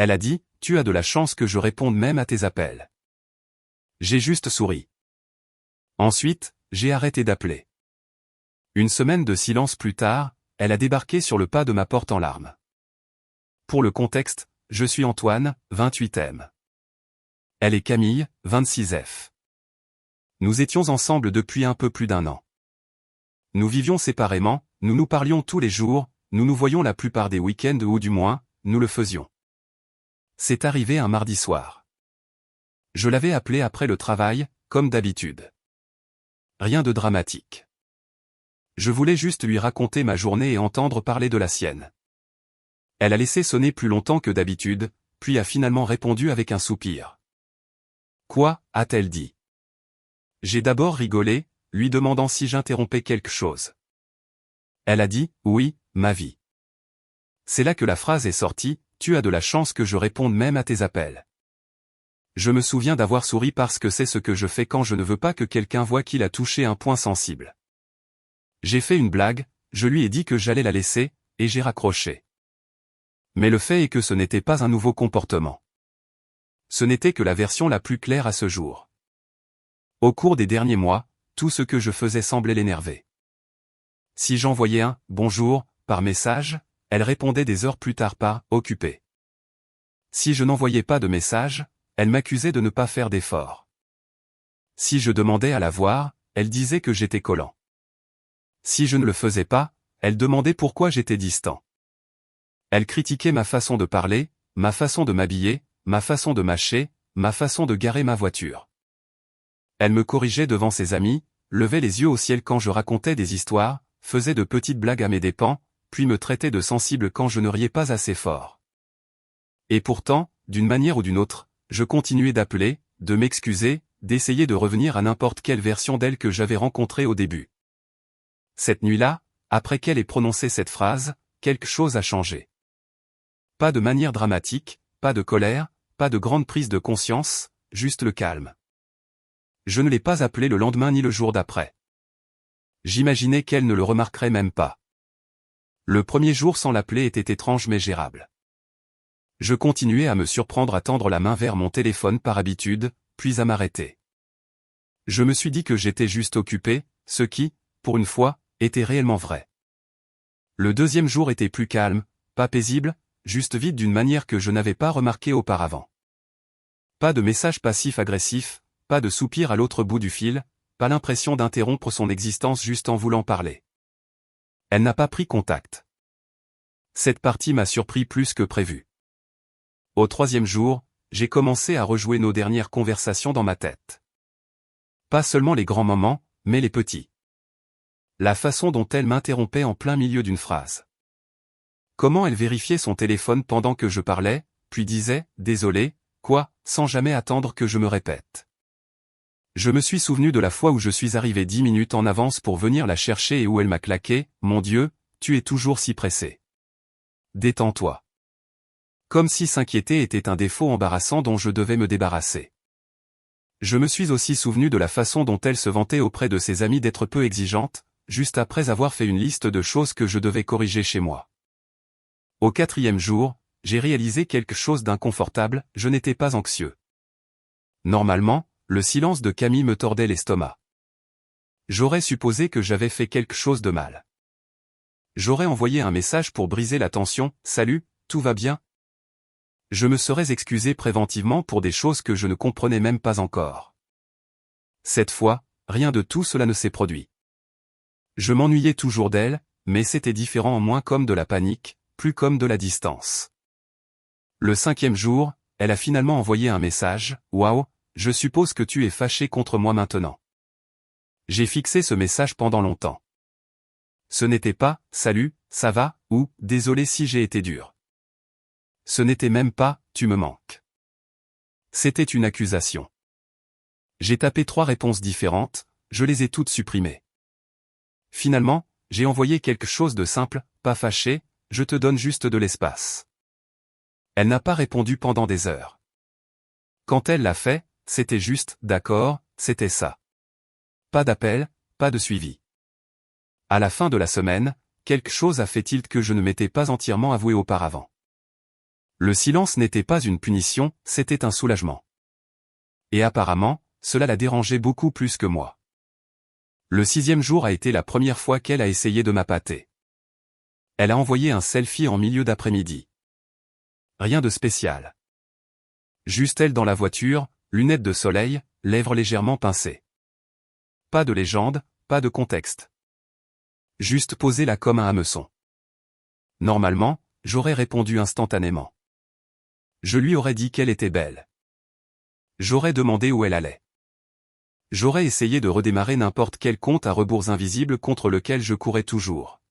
Elle a dit, tu as de la chance que je réponde même à tes appels. J'ai juste souri. Ensuite, j'ai arrêté d'appeler. Une semaine de silence plus tard, elle a débarqué sur le pas de ma porte en larmes. Pour le contexte, je suis Antoine, 28M. Elle est Camille, 26F. Nous étions ensemble depuis un peu plus d'1 an. Nous vivions séparément, nous nous parlions tous les jours, nous nous voyions la plupart des week-ends ou du moins, nous le faisions. C'est arrivé un mardi soir. Je l'avais appelée après le travail, comme d'habitude. Rien de dramatique. Je voulais juste lui raconter ma journée et entendre parler de la sienne. Elle a laissé sonner plus longtemps que d'habitude, puis a finalement répondu avec un soupir. Quoi, a-t-elle dit? J'ai d'abord rigolé, lui demandant si j'interrompais quelque chose. Elle a dit, oui, ma vie. C'est là que la phrase est sortie, tu as de la chance que je réponde même à tes appels. Je me souviens d'avoir souri parce que c'est ce que je fais quand je ne veux pas que quelqu'un voie qu'il a touché un point sensible. J'ai fait une blague, je lui ai dit que j'allais la laisser, et j'ai raccroché. Mais le fait est que ce n'était pas un nouveau comportement. Ce n'était que la version la plus claire à ce jour. Au cours des derniers mois, tout ce que je faisais semblait l'énerver. Si j'envoyais un « bonjour » par message, elle répondait des heures plus tard par « occupé ». Si je n'envoyais pas de message, elle m'accusait de ne pas faire d'efforts. Si je demandais à la voir, elle disait que j'étais collant. Si je ne le faisais pas, elle demandait pourquoi j'étais distant. Elle critiquait ma façon de parler, ma façon de m'habiller, ma façon de mâcher, ma façon de garer ma voiture. Elle me corrigeait devant ses amis, levait les yeux au ciel quand je racontais des histoires, faisait de petites blagues à mes dépens, puis me traitait de sensible quand je ne riais pas assez fort. Et pourtant, d'une manière ou d'une autre, je continuais d'appeler, de m'excuser, d'essayer de revenir à n'importe quelle version d'elle que j'avais rencontrée au début. Cette nuit-là, après qu'elle ait prononcé cette phrase, quelque chose a changé. Pas de manière dramatique, pas de colère, pas de grande prise de conscience, juste le calme. Je ne l'ai pas appelée le lendemain ni le jour d'après. J'imaginais qu'elle ne le remarquerait même pas. Le premier jour sans l'appeler était étrange mais gérable. Je continuais à me surprendre à tendre la main vers mon téléphone par habitude, puis à m'arrêter. Je me suis dit que j'étais juste occupé, ce qui, pour une fois, était réellement vrai. Le deuxième jour était plus calme, pas paisible, juste vide d'une manière que je n'avais pas remarquée auparavant. Pas de message passif-agressif, pas de soupir à l'autre bout du fil, pas l'impression d'interrompre son existence juste en voulant parler. Elle n'a pas pris contact. Cette partie m'a surpris plus que prévu. Au troisième jour, j'ai commencé à rejouer nos dernières conversations dans ma tête. Pas seulement les grands moments, mais les petits. La façon dont elle m'interrompait en plein milieu d'une phrase. Comment elle vérifiait son téléphone pendant que je parlais, puis disait « désolé », quoi, sans jamais attendre que je me répète. Je me suis souvenu de la fois où je suis arrivé 10 minutes en avance pour venir la chercher et où elle m'a claqué « Mon Dieu, tu es toujours si pressé. Détends-toi. » Comme si s'inquiéter était un défaut embarrassant dont je devais me débarrasser. Je me suis aussi souvenu de la façon dont elle se vantait auprès de ses amis d'être peu exigeante, juste après avoir fait une liste de choses que je devais corriger chez moi. Au 4e jour, j'ai réalisé quelque chose d'inconfortable, je n'étais pas anxieux. Normalement, le silence de Camille me tordait l'estomac. J'aurais supposé que j'avais fait quelque chose de mal. J'aurais envoyé un message pour briser la tension, « Salut, tout va bien ?» Je me serais excusé préventivement pour des choses que je ne comprenais même pas encore. Cette fois, rien de tout cela ne s'est produit. Je m'ennuyais toujours d'elle, mais c'était différent, moins comme de la panique, plus comme de la distance. Le 5e jour, elle a finalement envoyé un message, « Waouh, je suppose que tu es fâché contre moi maintenant. » J'ai fixé ce message pendant longtemps. Ce n'était pas « Salut, ça va » ou « Désolé si j'ai été dur ». Ce n'était même pas « Tu me manques ». C'était une accusation. J'ai tapé 3 réponses différentes, je les ai toutes supprimées. Finalement, j'ai envoyé quelque chose de simple, pas fâché, je te donne juste de l'espace. Elle n'a pas répondu pendant des heures. Quand elle l'a fait, c'était juste « d'accord », c'était ça. Pas d'appel, pas de suivi. À la fin de la semaine, quelque chose a fait tilt que je ne m'étais pas entièrement avoué auparavant. Le silence n'était pas une punition, c'était un soulagement. Et apparemment, cela la dérangeait beaucoup plus que moi. Le 6e jour a été la première fois qu'elle a essayé de m'appâter. Elle a envoyé un selfie en milieu d'après-midi. Rien de spécial. Juste elle dans la voiture, lunettes de soleil, lèvres légèrement pincées. Pas de légende, pas de contexte. Juste poser là comme un hameçon. Normalement, j'aurais répondu instantanément. Je lui aurais dit qu'elle était belle. J'aurais demandé où elle allait. J'aurais essayé de redémarrer n'importe quel compte à rebours invisible contre lequel je courais toujours.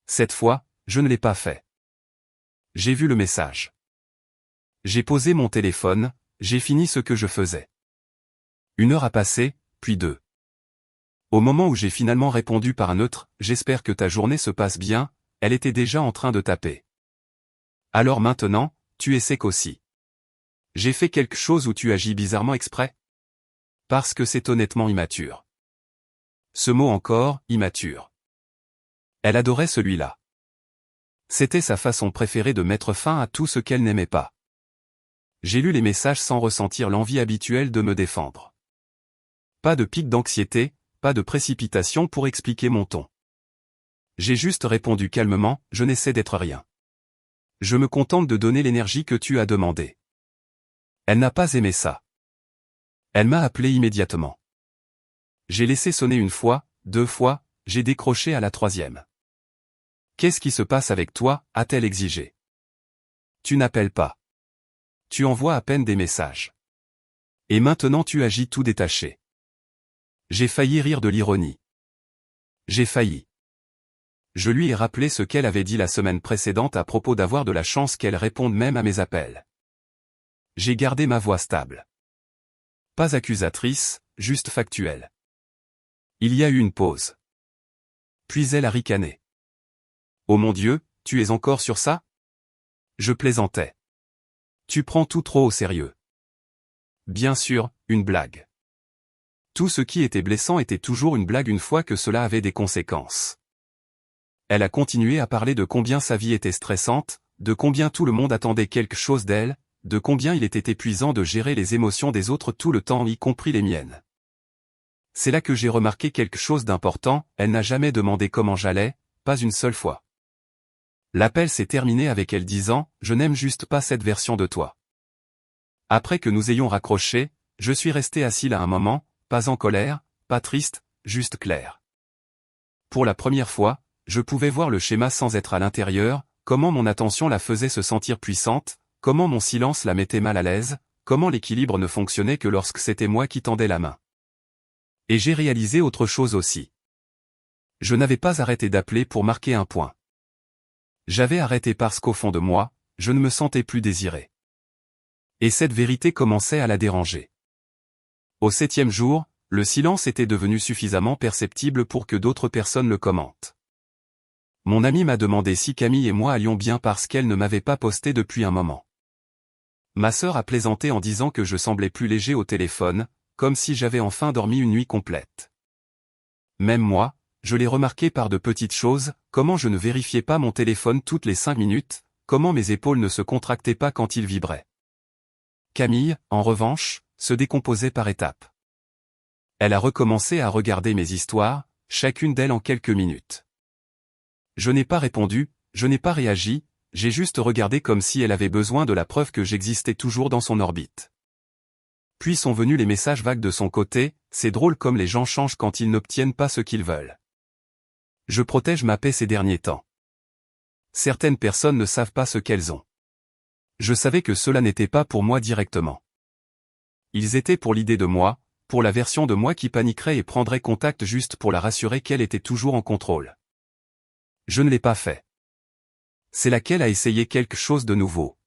Cette fois, je ne l'ai pas fait. J'ai vu le message. J'ai posé mon téléphone, j'ai fini ce que je faisais. 1 heure a passé, puis 2. Au moment où j'ai finalement répondu par un neutre « J'espère que ta journée se passe bien », elle était déjà en train de taper. Alors maintenant, tu es sec aussi. J'ai fait quelque chose où tu agis bizarrement exprès? Parce que c'est honnêtement immature. Ce mot encore, immature. Elle adorait celui-là. C'était sa façon préférée de mettre fin à tout ce qu'elle n'aimait pas. J'ai lu les messages sans ressentir l'envie habituelle de me défendre. Pas de pic d'anxiété, pas de précipitation pour expliquer mon ton. J'ai juste répondu calmement, je n'essaie d'être rien. Je me contente de donner l'énergie que tu as demandé. Elle n'a pas aimé ça. Elle m'a appelé immédiatement. J'ai laissé sonner 1 fois, 2 fois, j'ai décroché à la 3e. Qu'est-ce qui se passe avec toi, a-t-elle exigé. Tu n'appelles pas. Tu envoies à peine des messages. Et maintenant tu agis tout détaché. J'ai failli rire de l'ironie. J'ai failli. Je lui ai rappelé ce qu'elle avait dit la semaine précédente à propos d'avoir de la chance qu'elle réponde même à mes appels. J'ai gardé ma voix stable. Pas accusatrice, juste factuelle. Il y a eu une pause. Puis elle a ricané. Oh mon Dieu, tu es encore sur ça? Je plaisantais. Tu prends tout trop au sérieux. Bien sûr, une blague. Tout ce qui était blessant était toujours une blague une fois que cela avait des conséquences. Elle a continué à parler de combien sa vie était stressante, de combien tout le monde attendait quelque chose d'elle, de combien il était épuisant de gérer les émotions des autres tout le temps y compris les miennes. C'est là que j'ai remarqué quelque chose d'important, elle n'a jamais demandé comment j'allais, pas une seule fois. L'appel s'est terminé avec elle disant « Je n'aime juste pas cette version de toi ». Après que nous ayons raccroché, je suis resté assis là un moment, pas en colère, pas triste, juste clair. Pour la première fois, je pouvais voir le schéma sans être à l'intérieur, comment mon attention la faisait se sentir puissante, comment mon silence la mettait mal à l'aise, comment l'équilibre ne fonctionnait que lorsque c'était moi qui tendais la main. Et j'ai réalisé autre chose aussi. Je n'avais pas arrêté d'appeler pour marquer un point. J'avais arrêté parce qu'au fond de moi, je ne me sentais plus désiré. Et cette vérité commençait à la déranger. Au 7e jour, le silence était devenu suffisamment perceptible pour que d'autres personnes le commentent. Mon ami m'a demandé si Camille et moi allions bien parce qu'elle ne m'avait pas posté depuis un moment. Ma sœur a plaisanté en disant que je semblais plus léger au téléphone, comme si j'avais enfin dormi une nuit complète. Même moi, je l'ai remarqué par de petites choses, comment je ne vérifiais pas mon téléphone toutes les 5 minutes, comment mes épaules ne se contractaient pas quand il vibrait. Camille, en revanche, se décomposait par étapes. Elle a recommencé à regarder mes histoires, chacune d'elles en quelques minutes. Je n'ai pas répondu, je n'ai pas réagi, j'ai juste regardé comme si elle avait besoin de la preuve que j'existais toujours dans son orbite. Puis sont venus les messages vagues de son côté, c'est drôle comme les gens changent quand ils n'obtiennent pas ce qu'ils veulent. Je protège ma paix ces derniers temps. Certaines personnes ne savent pas ce qu'elles ont. Je savais que cela n'était pas pour moi directement. Ils étaient pour l'idée de moi, pour la version de moi qui paniquerait et prendrait contact juste pour la rassurer qu'elle était toujours en contrôle. Je ne l'ai pas fait. C'est laquelle a essayé quelque chose de nouveau.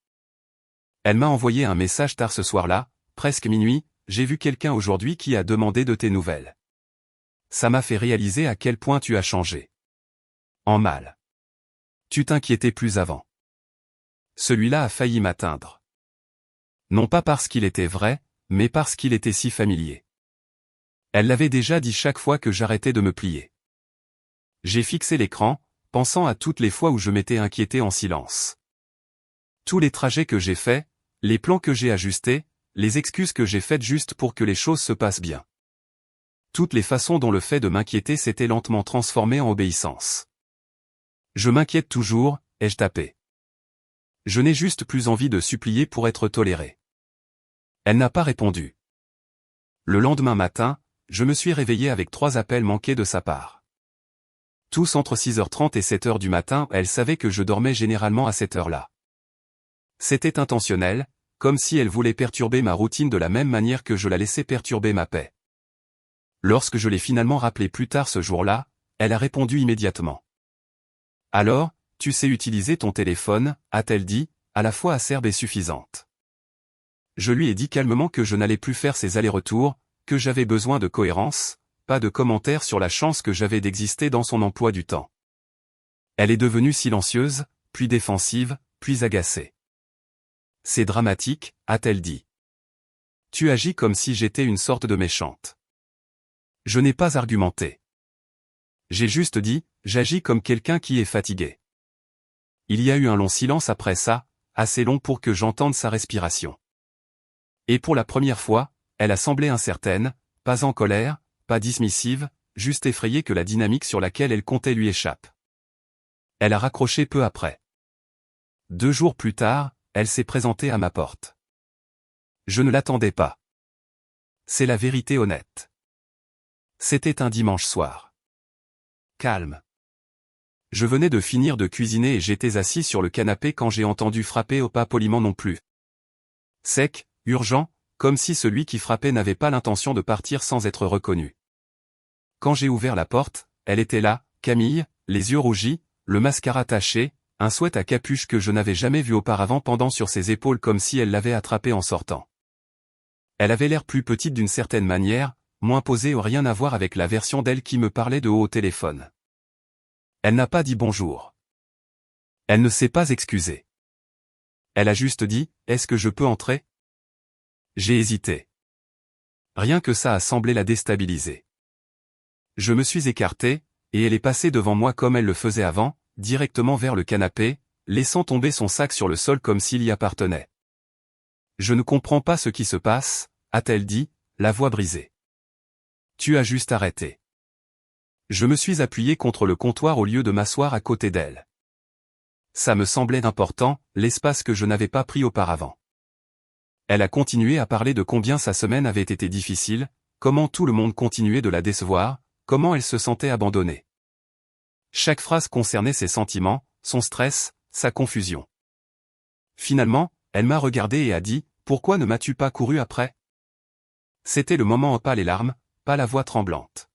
Elle m'a envoyé un message tard ce soir-là, presque minuit, j'ai vu quelqu'un aujourd'hui qui a demandé de tes nouvelles. Ça m'a fait réaliser à quel point tu as changé. En mal. Tu t'inquiétais plus avant. Celui-là a failli m'atteindre. Non pas parce qu'il était vrai, mais parce qu'il était si familier. Elle l'avait déjà dit chaque fois que j'arrêtais de me plier. J'ai fixé l'écran, pensant à toutes les fois où je m'étais inquiété en silence. Tous les trajets que j'ai faits, les plans que j'ai ajustés, les excuses que j'ai faites juste pour que les choses se passent bien. Toutes les façons dont le fait de m'inquiéter s'était lentement transformé en obéissance. Je m'inquiète toujours, ai-je tapé. Je n'ai juste plus envie de supplier pour être toléré. Elle n'a pas répondu. Le lendemain matin, je me suis réveillé avec 3 appels manqués de sa part. Tous entre 6h30 et 7h du matin, elle savait que je dormais généralement à cette heure-là. C'était intentionnel, comme si elle voulait perturber ma routine de la même manière que je la laissais perturber ma paix. Lorsque je l'ai finalement rappelée plus tard ce jour-là, elle a répondu immédiatement. « Alors, tu sais utiliser ton téléphone » a-t-elle dit, à la fois acerbe et suffisante. Je lui ai dit calmement que je n'allais plus faire ces allers-retours, que j'avais besoin de cohérence, pas de commentaires sur la chance que j'avais d'exister dans son emploi du temps. Elle est devenue silencieuse, puis défensive, puis agacée. « C'est dramatique » a-t-elle dit. « Tu agis comme si j'étais une sorte de méchante. » Je n'ai pas argumenté. J'ai juste dit, j'agis comme quelqu'un qui est fatigué. Il y a eu un long silence après ça, assez long pour que j'entende sa respiration. Et pour la première fois, elle a semblé incertaine, pas en colère, pas dismissive, juste effrayée que la dynamique sur laquelle elle comptait lui échappe. Elle a raccroché peu après. 2 jours plus tard, elle s'est présentée à ma porte. Je ne l'attendais pas. C'est la vérité honnête. C'était un dimanche soir. Calme. Je venais de finir de cuisiner et j'étais assis sur le canapé quand j'ai entendu frapper au pas poliment non plus. Sec, urgent, comme si celui qui frappait n'avait pas l'intention de partir sans être reconnu. Quand j'ai ouvert la porte, elle était là, Camille, les yeux rougis, le mascara taché, un sweat à capuche que je n'avais jamais vu auparavant pendant sur ses épaules comme si elle l'avait attrapé en sortant. Elle avait l'air plus petite d'une certaine manière, moins posée ou rien à voir avec la version d'elle qui me parlait de haut au téléphone. Elle n'a pas dit bonjour. Elle ne s'est pas excusée. Elle a juste dit, « Est-ce que je peux entrer ?» J'ai hésité. Rien que ça a semblé la déstabiliser. Je me suis écarté, et elle est passée devant moi comme elle le faisait avant, directement vers le canapé, laissant tomber son sac sur le sol comme s'il y appartenait. « Je ne comprends pas ce qui se passe » a-t-elle dit, la voix brisée. « Tu as juste arrêté. » Je me suis appuyé contre le comptoir au lieu de m'asseoir à côté d'elle. Ça me semblait important, l'espace que je n'avais pas pris auparavant. Elle a continué à parler de combien sa semaine avait été difficile, comment tout le monde continuait de la décevoir, comment elle se sentait abandonnée. Chaque phrase concernait ses sentiments, son stress, sa confusion. Finalement, elle m'a regardé et a dit, « Pourquoi ne m'as-tu pas couru après ?» C'était le moment pas les larmes, pas la voix tremblante.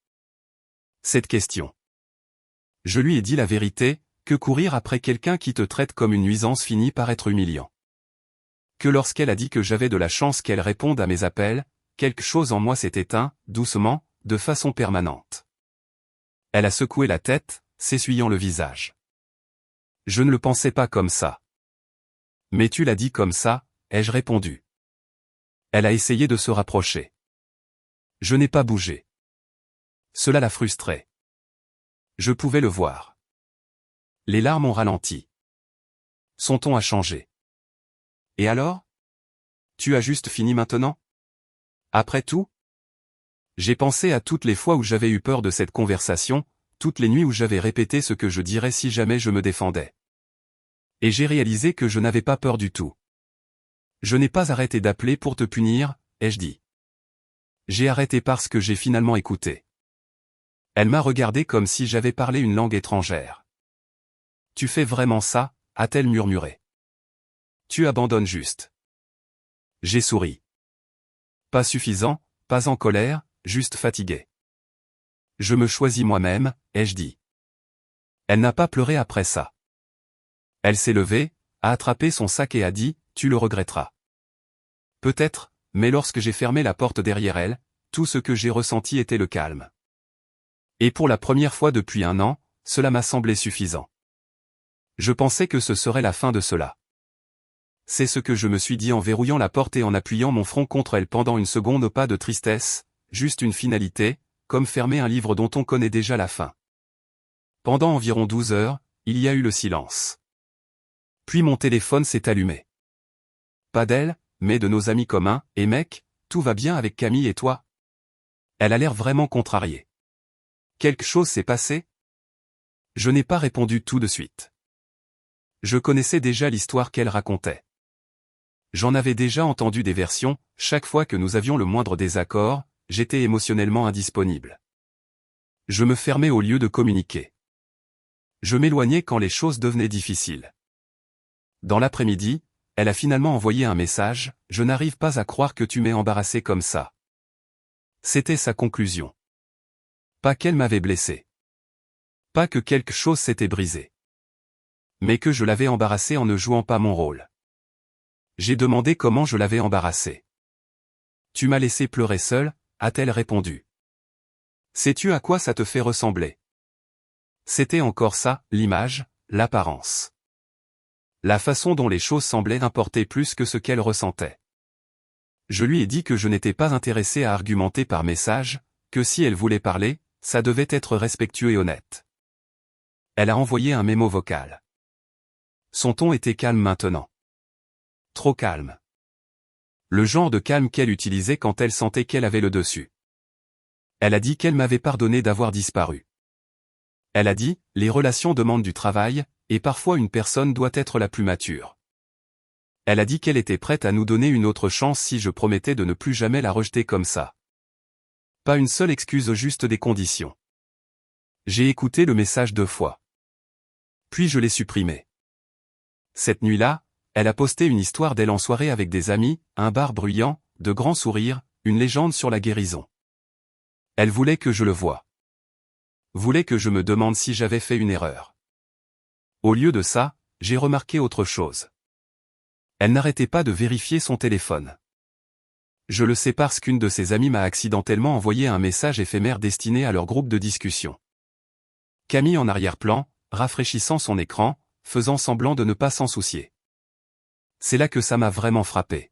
Cette question. Je lui ai dit la vérité, que courir après quelqu'un qui te traite comme une nuisance finit par être humiliant. Que lorsqu'elle a dit que j'avais de la chance qu'elle réponde à mes appels, quelque chose en moi s'est éteint, doucement, de façon permanente. Elle a secoué la tête, s'essuyant le visage. Je ne le pensais pas comme ça. Mais tu l'as dit comme ça, ai-je répondu. Elle a essayé de se rapprocher. Je n'ai pas bougé. Cela la frustrait. Je pouvais le voir. Les larmes ont ralenti. Son ton a changé. Et alors ? Tu as juste fini maintenant ? Après tout ? J'ai pensé à toutes les fois où j'avais eu peur de cette conversation, toutes les nuits où j'avais répété ce que je dirais si jamais je me défendais. Et j'ai réalisé que je n'avais pas peur du tout. Je n'ai pas arrêté d'appeler pour te punir, ai-je dit. J'ai arrêté parce que j'ai finalement écouté. Elle m'a regardé comme si j'avais parlé une langue étrangère. Tu fais vraiment ça, a-t-elle murmuré. Tu abandonnes juste. J'ai souri. Pas suffisant, pas en colère, juste fatigué. Je me choisis moi-même, ai-je dit. Elle n'a pas pleuré après ça. Elle s'est levée, a attrapé son sac et a dit, tu le regretteras. Peut-être, mais lorsque j'ai fermé la porte derrière elle, tout ce que j'ai ressenti était le calme. Et pour la première fois depuis 1 an, cela m'a semblé suffisant. Je pensais que ce serait la fin de cela. C'est ce que je me suis dit en verrouillant la porte et en appuyant mon front contre elle pendant une seconde, pas de tristesse, juste une finalité, comme fermer un livre dont on connaît déjà la fin. Pendant environ 12 heures, il y a eu le silence. Puis mon téléphone s'est allumé. Pas d'elle, mais de nos amis communs, et mec, tout va bien avec Camille et toi? Elle a l'air vraiment contrariée. Quelque chose s'est passé? Je n'ai pas répondu tout de suite. Je connaissais déjà l'histoire qu'elle racontait. J'en avais déjà entendu des versions, chaque fois que nous avions le moindre désaccord, j'étais émotionnellement indisponible. Je me fermais au lieu de communiquer. Je m'éloignais quand les choses devenaient difficiles. Dans l'après-midi, elle a finalement envoyé un message, « Je n'arrive pas à croire que tu m'aies embarrassé comme ça. » C'était sa conclusion. Pas qu'elle m'avait blessé. Pas que quelque chose s'était brisé. Mais que je l'avais embarrassée en ne jouant pas mon rôle. J'ai demandé comment je l'avais embarrassée. « Tu m'as laissé pleurer seule », a-t-elle répondu. « Sais-tu à quoi ça te fait ressembler ?» C'était encore ça, l'image, l'apparence. La façon dont les choses semblaient importer plus que ce qu'elle ressentait. Je lui ai dit que je n'étais pas intéressé à argumenter par message, que si elle voulait parler, ça devait être respectueux et honnête. Elle a envoyé un mémo vocal. Son ton était calme maintenant. Trop calme. Le genre de calme qu'elle utilisait quand elle sentait qu'elle avait le dessus. Elle a dit qu'elle m'avait pardonné d'avoir disparu. Elle a dit, les relations demandent du travail, et parfois une personne doit être la plus mature. Elle a dit qu'elle était prête à nous donner une autre chance si je promettais de ne plus jamais la rejeter comme ça. Pas une seule excuse, juste des conditions. J'ai écouté le message 2 fois. Puis je l'ai supprimé. Cette nuit-là, elle a posté une histoire d'elle en soirée avec des amis, un bar bruyant, de grands sourires, une légende sur la guérison. Elle voulait que je le voie. Voulait que je me demande si j'avais fait une erreur. Au lieu de ça, j'ai remarqué autre chose. Elle n'arrêtait pas de vérifier son téléphone. Je le sais parce qu'une de ses amies m'a accidentellement envoyé un message éphémère destiné à leur groupe de discussion. Camille en arrière-plan, rafraîchissant son écran, faisant semblant de ne pas s'en soucier. C'est là que ça m'a vraiment frappé.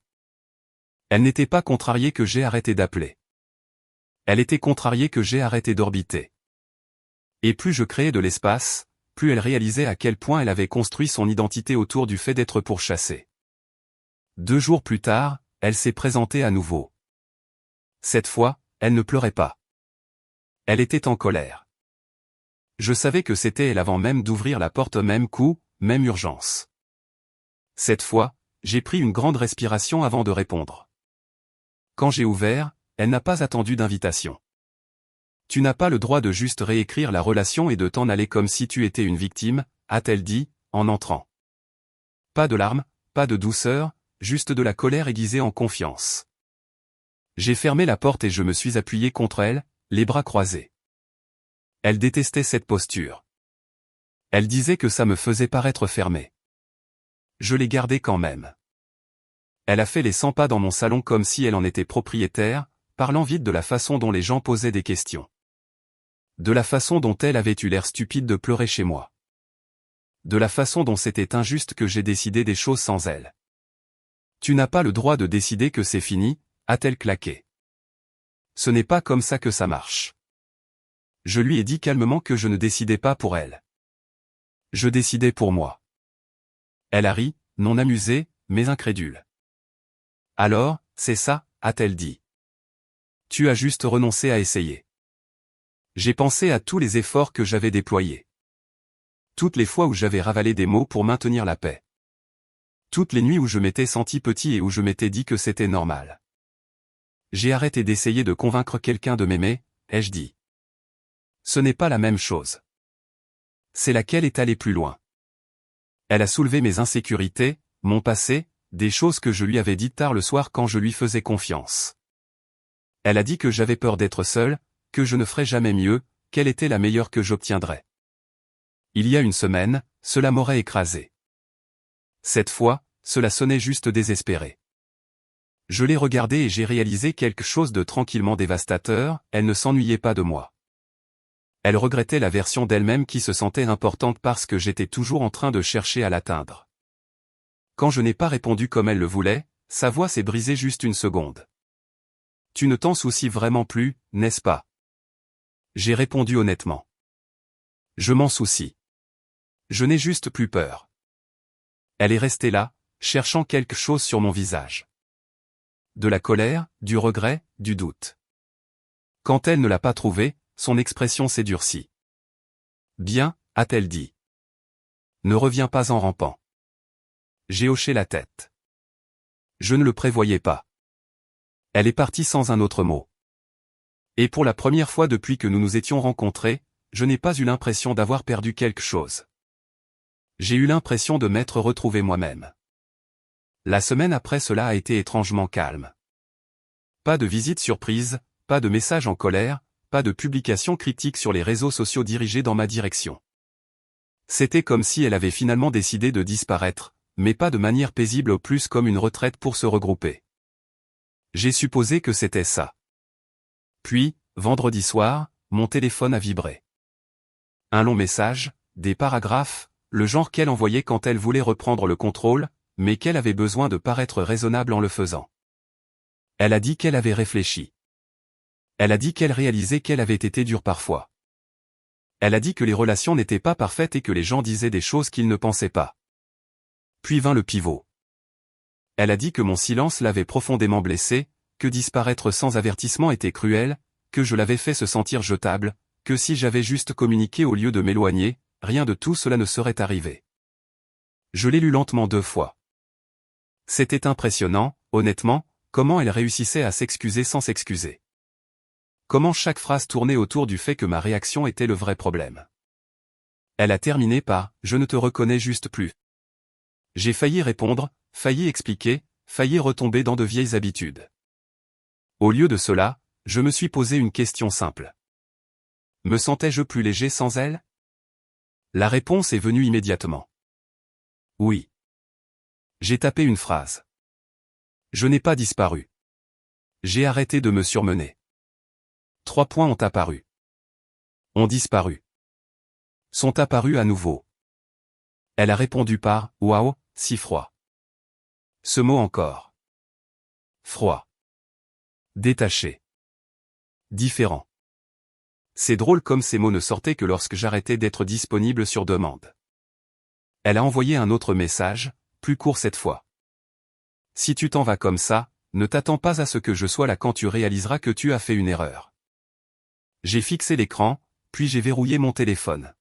Elle n'était pas contrariée que j'ai arrêté d'appeler. Elle était contrariée que j'ai arrêté d'orbiter. Et plus je créais de l'espace, plus elle réalisait à quel point elle avait construit son identité autour du fait d'être pourchassée. 2 jours plus tard, elle s'est présentée à nouveau. Cette fois, elle ne pleurait pas. Elle était en colère. Je savais que c'était elle avant même d'ouvrir la porte, même coup, même urgence. Cette fois, j'ai pris une grande respiration avant de répondre. Quand j'ai ouvert, elle n'a pas attendu d'invitation. Tu n'as pas le droit de juste réécrire la relation et de t'en aller comme si tu étais une victime, a-t-elle dit, en entrant. Pas de larmes, pas de douceur, juste de la colère aiguisée en confiance. J'ai fermé la porte et je me suis appuyé contre elle, les bras croisés. Elle détestait cette posture. Elle disait que ça me faisait paraître fermé. Je l'ai gardée quand même. Elle a fait les 100 pas dans mon salon comme si elle en était propriétaire, parlant vite de la façon dont les gens posaient des questions. De la façon dont elle avait eu l'air stupide de pleurer chez moi. De la façon dont c'était injuste que j'ai décidé des choses sans elle. Tu n'as pas le droit de décider que c'est fini, a-t-elle claqué. Ce n'est pas comme ça que ça marche. Je lui ai dit calmement que je ne décidais pas pour elle. Je décidais pour moi. Elle a ri, non amusée, mais incrédule. Alors, c'est ça, a-t-elle dit. Tu as juste renoncé à essayer. J'ai pensé à tous les efforts que j'avais déployés. Toutes les fois où j'avais ravalé des mots pour maintenir la paix. Toutes les nuits où je m'étais senti petit et où je m'étais dit que c'était normal. J'ai arrêté d'essayer de convaincre quelqu'un de m'aimer, ai-je dit. Ce n'est pas la même chose. C'est laquelle est allée plus loin. Elle a soulevé mes insécurités, mon passé, des choses que je lui avais dites tard le soir quand je lui faisais confiance. Elle a dit que j'avais peur d'être seul, que je ne ferais jamais mieux, qu'elle était la meilleure que j'obtiendrais. Il y a une semaine, cela m'aurait écrasé. Cette fois, cela sonnait juste désespéré. Je l'ai regardée et j'ai réalisé quelque chose de tranquillement dévastateur, elle ne s'ennuyait pas de moi. Elle regrettait la version d'elle-même qui se sentait importante parce que j'étais toujours en train de chercher à l'atteindre. Quand je n'ai pas répondu comme elle le voulait, sa voix s'est brisée juste une seconde. Tu ne t'en soucies vraiment plus, n'est-ce pas? J'ai répondu honnêtement. Je m'en soucie. Je n'ai juste plus peur. Elle est restée là, cherchant quelque chose sur mon visage. De la colère, du regret, du doute. Quand elle ne l'a pas trouvé, son expression s'est durcie. Bien, a-t-elle dit. Ne reviens pas en rampant. J'ai hoché la tête. Je ne le prévoyais pas. Elle est partie sans un autre mot. Et pour la première fois depuis que nous nous étions rencontrés, je n'ai pas eu l'impression d'avoir perdu quelque chose. J'ai eu l'impression de m'être retrouvé moi-même. La semaine après cela a été étrangement calme. Pas de visite surprise, pas de messages en colère, pas de publications critiques sur les réseaux sociaux dirigées dans ma direction. C'était comme si elle avait finalement décidé de disparaître, mais pas de manière paisible, au plus comme une retraite pour se regrouper. J'ai supposé que c'était ça. Puis, vendredi soir, mon téléphone a vibré. Un long message, des paragraphes, le genre qu'elle envoyait quand elle voulait reprendre le contrôle, mais qu'elle avait besoin de paraître raisonnable en le faisant. Elle a dit qu'elle avait réfléchi. Elle a dit qu'elle réalisait qu'elle avait été dure parfois. Elle a dit que les relations n'étaient pas parfaites et que les gens disaient des choses qu'ils ne pensaient pas. Puis vint le pivot. Elle a dit que mon silence l'avait profondément blessée, que disparaître sans avertissement était cruel, que je l'avais fait se sentir jetable, que si j'avais juste communiqué au lieu de m'éloigner, rien de tout cela ne serait arrivé. Je l'ai lu lentement 2 fois. C'était impressionnant, honnêtement, comment elle réussissait à s'excuser sans s'excuser. Comment chaque phrase tournait autour du fait que ma réaction était le vrai problème. Elle a terminé par « Je ne te reconnais juste plus ». J'ai failli répondre, failli expliquer, failli retomber dans de vieilles habitudes. Au lieu de cela, je me suis posé une question simple. Me sentais-je plus léger sans elle? La réponse est venue immédiatement. Oui. J'ai tapé une phrase. Je n'ai pas disparu. J'ai arrêté de me surmener. 3 points ont apparu. Ont disparu. Sont apparus à nouveau. Elle a répondu par « Waouh, si froid ». Ce mot encore. Froid. Détaché. Différent. C'est drôle comme ces mots ne sortaient que lorsque j'arrêtais d'être disponible sur demande. Elle a envoyé un autre message, plus court cette fois. Si tu t'en vas comme ça, ne t'attends pas à ce que je sois là quand tu réaliseras que tu as fait une erreur. J'ai fixé l'écran, puis j'ai verrouillé mon téléphone.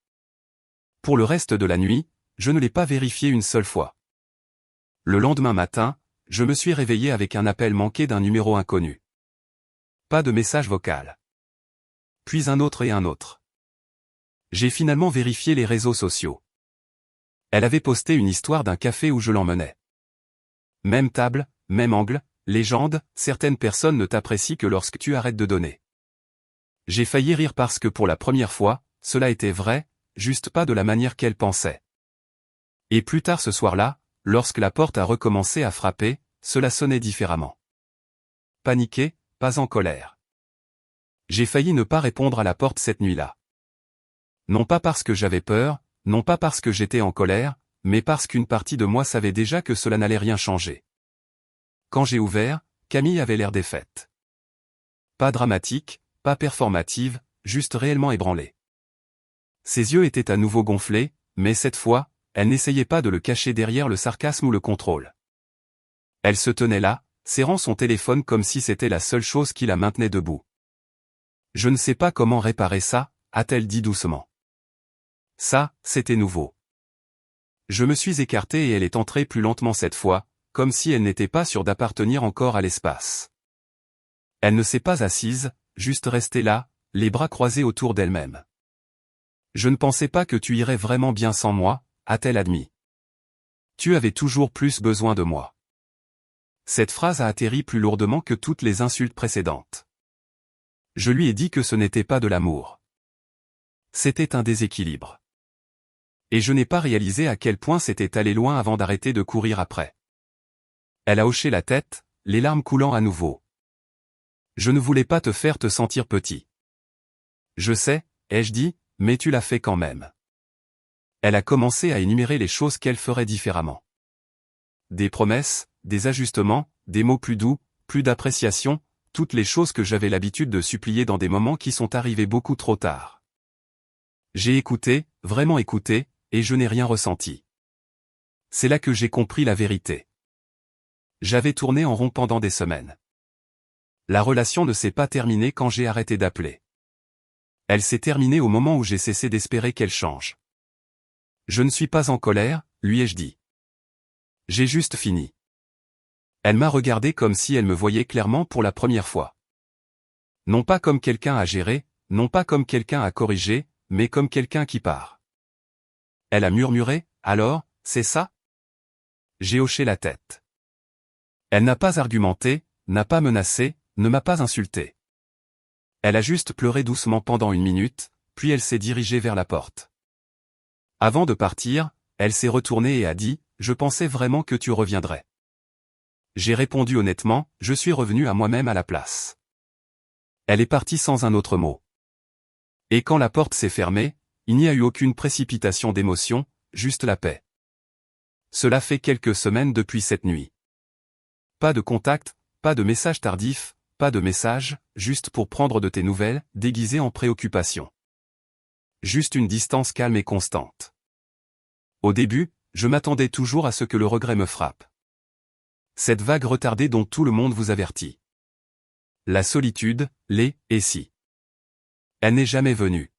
Pour le reste de la nuit, je ne l'ai pas vérifié une seule fois. Le lendemain matin, je me suis réveillé avec un appel manqué d'un numéro inconnu. Pas de message vocal. Puis un autre et un autre. J'ai finalement vérifié les réseaux sociaux. Elle avait posté une histoire d'un café où je l'emmenais. Même table, même angle, légende, certaines personnes ne t'apprécient que lorsque tu arrêtes de donner. J'ai failli rire parce que pour la première fois, cela était vrai, juste pas de la manière qu'elle pensait. Et plus tard ce soir-là, lorsque la porte a recommencé à frapper, cela sonnait différemment. Paniqué, pas en colère. J'ai failli ne pas répondre à la porte cette nuit-là. Non pas parce que j'avais peur, non pas parce que j'étais en colère, mais parce qu'une partie de moi savait déjà que cela n'allait rien changer. Quand j'ai ouvert, Camille avait l'air défaite. Pas dramatique, pas performative, juste réellement ébranlée. Ses yeux étaient à nouveau gonflés, mais cette fois, elle n'essayait pas de le cacher derrière le sarcasme ou le contrôle. Elle se tenait là, serrant son téléphone comme si c'était la seule chose qui la maintenait debout. Je ne sais pas comment réparer ça, a-t-elle dit doucement. Ça, c'était nouveau. Je me suis écarté et elle est entrée plus lentement cette fois, comme si elle n'était pas sûre d'appartenir encore à l'espace. Elle ne s'est pas assise, juste restée là, les bras croisés autour d'elle-même. Je ne pensais pas que tu irais vraiment bien sans moi, a-t-elle admis. Tu avais toujours plus besoin de moi. Cette phrase a atterri plus lourdement que toutes les insultes précédentes. Je lui ai dit que ce n'était pas de l'amour. C'était un déséquilibre. Et je n'ai pas réalisé à quel point c'était allé loin avant d'arrêter de courir après. Elle a hoché la tête, les larmes coulant à nouveau. Je ne voulais pas te faire te sentir petit. Je sais, ai-je dit, mais tu l'as fait quand même. Elle a commencé à énumérer les choses qu'elle ferait différemment. Des promesses, des ajustements, des mots plus doux, plus d'appréciation, toutes les choses que j'avais l'habitude de supplier dans des moments qui sont arrivés beaucoup trop tard. J'ai écouté, vraiment écouté, et je n'ai rien ressenti. C'est là que j'ai compris la vérité. J'avais tourné en rond pendant des semaines. La relation ne s'est pas terminée quand j'ai arrêté d'appeler. Elle s'est terminée au moment où j'ai cessé d'espérer qu'elle change. Je ne suis pas en colère, lui ai-je dit. J'ai juste fini. Elle m'a regardé comme si elle me voyait clairement pour la première fois. Non pas comme quelqu'un à gérer, non pas comme quelqu'un à corriger, mais comme quelqu'un qui part. Elle a murmuré, alors, c'est ça? J'ai hoché la tête. Elle n'a pas argumenté, n'a pas menacé, ne m'a pas insulté. Elle a juste pleuré doucement pendant 1 minute, puis elle s'est dirigée vers la porte. Avant de partir, elle s'est retournée et a dit, « Je pensais vraiment que tu reviendrais. » J'ai répondu honnêtement, je suis revenu à moi-même à la place. Elle est partie sans un autre mot. Et quand la porte s'est fermée, il n'y a eu aucune précipitation d'émotion, juste la paix. Cela fait quelques semaines depuis cette nuit. Pas de contact, pas de message tardif, pas de message, juste pour prendre de tes nouvelles, déguisé en préoccupation. Juste une distance calme et constante. Au début, je m'attendais toujours à ce que le regret me frappe. Cette vague retardée dont tout le monde vous avertit. La solitude, les « et si ». Elle n'est jamais venue.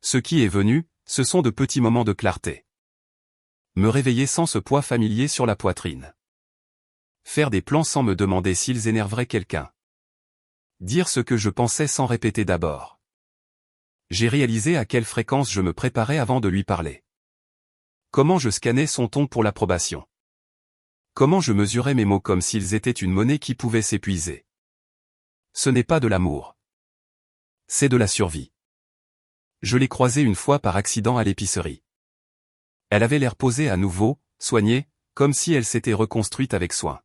Ce qui est venu, ce sont de petits moments de clarté. Me réveiller sans ce poids familier sur la poitrine. Faire des plans sans me demander s'ils énerveraient quelqu'un. Dire ce que je pensais sans répéter d'abord. J'ai réalisé à quelle fréquence je me préparais avant de lui parler. Comment je scannais son ton pour l'approbation. Comment je mesurais mes mots comme s'ils étaient une monnaie qui pouvait s'épuiser. Ce n'est pas de l'amour. C'est de la survie. Je l'ai croisée une fois par accident à l'épicerie. Elle avait l'air posée à nouveau, soignée, comme si elle s'était reconstruite avec soin.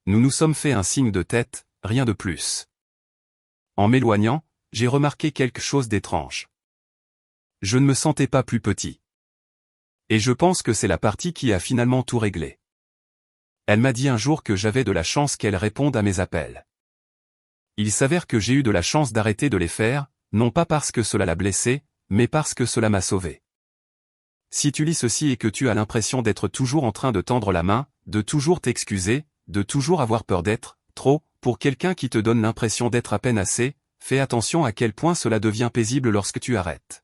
Nous nous sommes fait un signe de tête, rien de plus. En m'éloignant, j'ai remarqué quelque chose d'étrange. Je ne me sentais pas plus petit. Et je pense que c'est la partie qui a finalement tout réglé. Elle m'a dit un jour que j'avais de la chance qu'elle réponde à mes appels. Il s'avère que j'ai eu de la chance d'arrêter de les faire, non pas parce que cela l'a blessée, mais parce que cela m'a sauvé. Si tu lis ceci et que tu as l'impression d'être toujours en train de tendre la main, de toujours t'excuser, de toujours avoir peur d'être trop, pour quelqu'un qui te donne l'impression d'être à peine assez, fais attention à quel point cela devient paisible lorsque tu arrêtes.